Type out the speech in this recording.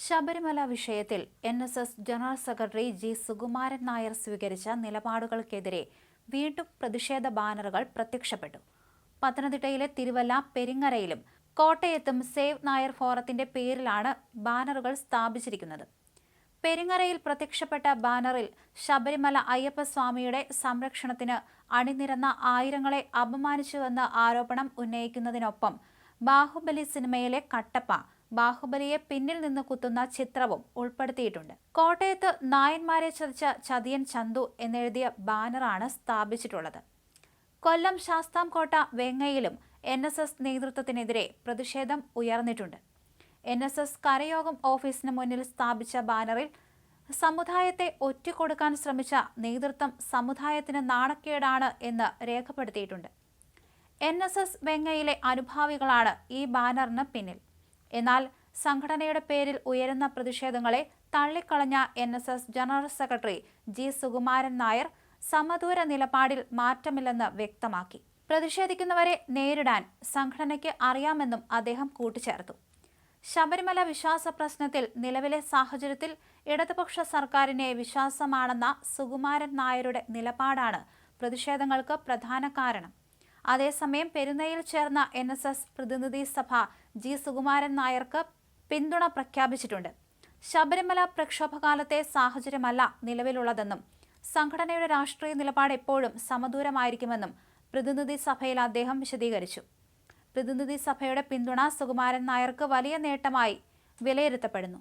ശബരിമല വിഷയത്തിൽ NSS general secretary G Sukumaran Nair സ്വീകരിച്ച നിലപാടുകൾക്കെതിരെ വീണ്ടും പ്രതിഷേധ ബാനറുകൾ പ്രത്യക്ഷപ്പെട്ടു. പത്തനംതിട്ടയിലെ തിരുവല്ല, പെരിങ്ങരയിലും കോട്ടയത്തും സേവ് നായർ ഫോറത്തിന്റെ പേരിലാണ് ബാനറുകൾ സ്ഥാപിച്ചിരിക്കുന്നത്. പെരിങ്ങരയിൽ പ്രത്യക്ഷപ്പെട്ട ബാനറിൽ ശബരിമല അയ്യപ്പസ്വാമിയുടെ സംരക്ഷണത്തിന് അണിനിരന്ന ആയിരങ്ങളെ അപമാനിച്ചുവെന്ന ആരോപണം ഉന്നയിക്കുന്നതിനൊപ്പം ബാഹുബലി സിനിമയിലെ കട്ടപ്പ ബാഹുബലിയെ പിന്നിൽ നിന്ന് കുത്തുന്ന ചിത്രവും ഉൾപ്പെടുത്തിയിട്ടുണ്ട്. കോട്ടയത്ത് നായന്മാരെ ചതിച്ച ചതിയൻ ചന്തു എന്നെഴുതിയ ബാനറാണ് സ്ഥാപിച്ചിട്ടുള്ളത്. കൊല്ലം ശാസ്താംകോട്ട വെങ്ങയിലും NSS നേതൃത്വത്തിനെതിരെ പ്രതിഷേധം ഉയർന്നിട്ടുണ്ട്. NSS കരയോഗം ഓഫീസിന് മുന്നിൽ സ്ഥാപിച്ച ബാനറിൽ സമുദായത്തെ ഒറ്റുകൊടുക്കാൻ ശ്രമിച്ച നേതൃത്വം സമുദായത്തിന് നാണക്കേടാണ് എന്ന് രേഖപ്പെടുത്തിയിട്ടുണ്ട്. NSS വെങ്ങയിലെ അനുഭാവികളാണ് ഈ ബാനറിന് പിന്നിൽ. എന്നാൽ സംഘടനയുടെ പേരിൽ ഉയരുന്ന പ്രതിഷേധങ്ങളെ തള്ളിക്കളഞ്ഞ NSS general secretary G Sukumaran Nair സമദൂര നിലപാടിൽ മാറ്റമില്ലെന്ന് വ്യക്തമാക്കി. പ്രതിഷേധിക്കുന്നവരെ നേരിടാൻ സംഘടനയ്ക്ക് അറിയാമെന്നും അദ്ദേഹം കൂട്ടിച്ചേർത്തു. ശബരിമല വിശ്വാസ പ്രശ്നത്തിൽ നിലവിലെ സാഹചര്യത്തിൽ ഇടതുപക്ഷ സർക്കാരിനെ വിശ്വാസമാണെന്ന സുകുമാരൻ നായരുടെ നിലപാടാണ് പ്രതിഷേധങ്ങൾക്ക് പ്രധാന കാരണം. അതേസമയം പെരുന്നയിൽ ചേർന്ന NSS പ്രതിനിധി സഭ ജി സുകുമാരൻ നായർക്ക് പിന്തുണ പ്രഖ്യാപിച്ചിട്ടുണ്ട്. ശബരിമല പ്രക്ഷോഭകാലത്തെ സാഹചര്യമല്ല നിലവിലുള്ളതെന്നും സംഘടനയുടെ രാഷ്ട്രീയ നിലപാട് എപ്പോഴും സമദൂരമായിരിക്കുമെന്നും പ്രതിനിധി സഭയിൽ അദ്ദേഹം വിശദീകരിച്ചു. പ്രതിനിധി സഭയുടെ പിന്തുണ സുകുമാരൻ നായർക്ക് വലിയ നേട്ടമായി വിലയിരുത്തപ്പെടുന്നു.